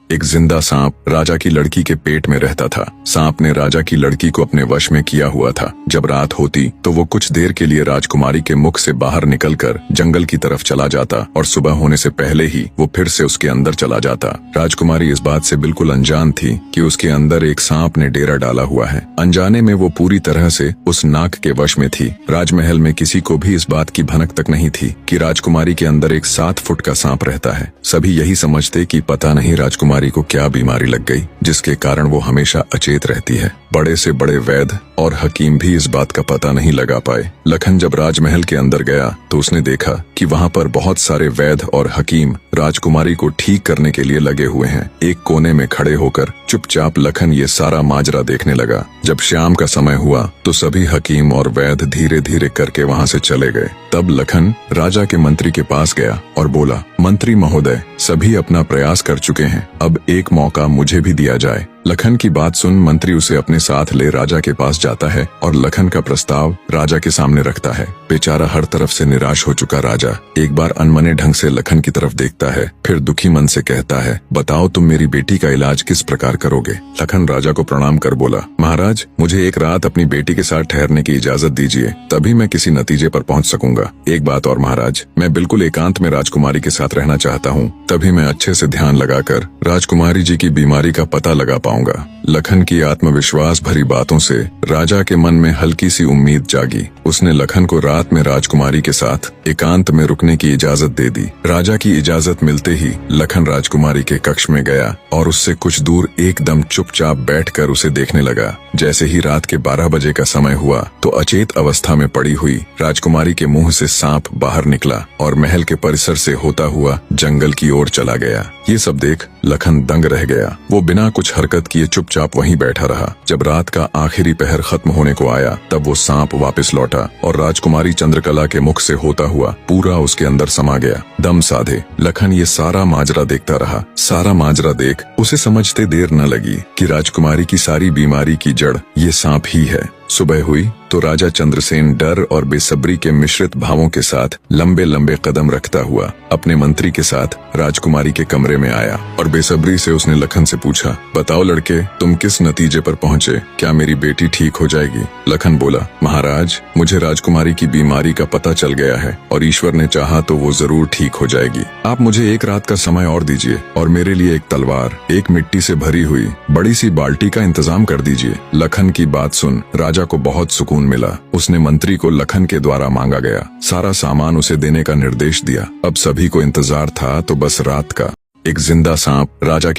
एक जिंदा सांप राजा की लड़की के पेट में रहता था। सांप ने राजा की लड़की को अपने वश में किया हुआ था। जब रात होती तो वो कुछ देर के लिए राजकुमारी के मुख से बाहर निकलकर जंगल की तरफ चला जाता और सुबह होने से पहले ही वो फिर से उसके अंदर चला जाता। राजकुमारी इस बात से बिल्कुल अनजान थी कि उसके अंदर एक सांप ने डेरा डाला हुआ है। अनजाने में वो पूरी तरह से उस नाग के वश में थी। राजमहल में किसी को भी इस बात की भनक तक नहीं थी कि राजकुमारी के अंदर एक 7 फुट का सांप रहता है। सभी यही समझते कि पता नहीं राजकुमारी को क्या बीमारी लग गई जिसके कारण वो हमेशा अचेत रहती है। बड़े से बड़े वैद्य और हकीम भी इस बात का पता नहीं लगा पाए। लखन जब राजमहल के अंदर गया तो उसने देखा कि वहाँ पर बहुत सारे वैद्य और हकीम राजकुमारी को ठीक करने के लिए लगे हुए हैं। एक कोने में खड़े होकर चुपचाप लखन ये सारा माजरा देखने लगा। जब शाम का समय हुआ तो सभी हकीम और वैद्य धीरे धीरे करके वहाँ से चले गए। तब लखन राजा के मंत्री के पास गया और बोला, मंत्री महोदय, सभी अपना प्रयास कर चुके हैं, अब एक मौका मुझे भी दिया जाए। लखन की बात सुन मंत्री उसे अपने साथ ले राजा के पास जाता है और लखन का प्रस्ताव राजा के सामने रखता है। बेचारा हर तरफ से निराश हो चुका राजा एक बार अनमने ढंग से लखन की तरफ देखता है, फिर दुखी मन से कहता है, बताओ तुम मेरी बेटी का इलाज किस प्रकार करोगे। लखन राजा को प्रणाम कर बोला, महाराज, मुझे एक रात अपनी बेटी के साथ ठहरने की इजाजत दीजिए, तभी मैं किसी नतीजे पर पहुंच सकूंगा। एक बात और महाराज, मैं बिल्कुल एकांत में राजकुमारी के साथ रहना चाहता हूँ, तभी मैं अच्छे से ध्यान लगाकर राजकुमारी जी की बीमारी का पता लगा पाऊंगा। लखन की आत्मविश्वास भरी बातों से राजा के मन में हल्की सी उम्मीद जागी। उसने लखन को रात में राजकुमारी के साथ एकांत में रुकने की इजाजत दे दी। राजा की इजाजत मिलते ही लखन राजकुमारी के कक्ष में गया और उससे कुछ दूर एकदम चुपचाप बैठकर उसे देखने लगा। जैसे ही रात के 12 बजे का समय हुआ तो अचेत अवस्था में पड़ी हुई राजकुमारी के मुंह से सांप बाहर निकला और महल के परिसर से होता हुआ जंगल की ओर चला गया। ये सब देख लखन दंग रह गया। वो बिना कुछ हरकत किए चुपचाप वहीं बैठा रहा। जब रात का आखिरी पहर खत्म होने को आया तब वो सांप वापस लौटा और राजकुमारी चंद्रकला के मुख से होता हुआ पूरा उसके अंदर समा गया। दम साधे लखन ये सारा माजरा देखता रहा। सारा माजरा देख उसे समझते देर न लगी कि राजकुमारी की सारी बीमारी की जड़ ये सांप ही है। सुबह हुई तो राजा चंद्रसेन डर और बेसब्री के मिश्रित भावों के साथ लंबे लंबे कदम रखता हुआ अपने मंत्री के साथ राजकुमारी के कमरे में आया और बेसब्री से उसने लखन से पूछा, बताओ लड़के, तुम किस नतीजे पर पहुँचे? क्या मेरी बेटी ठीक हो जाएगी? लखन बोला, महाराज, मुझे राजकुमारी की बीमारी का पता चल गया है और ईश्वर ने चाहा तो वो जरूर ठीक हो जाएगी। आप मुझे एक रात का समय और दीजिए और मेरे लिए एक तलवार, एक मिट्टी से भरी हुई बड़ी सी बाल्टी का इंतजाम कर दीजिए। लखन की बात सुन राजा को बहुत सुकून मिला। उसने मंत्री को लखन के द्वारा मांगा गया सारा सामान उसे देने का निर्देश दिया। अब सभी को इंतजार था तो बस रात का। एक जिंदा सांप राजा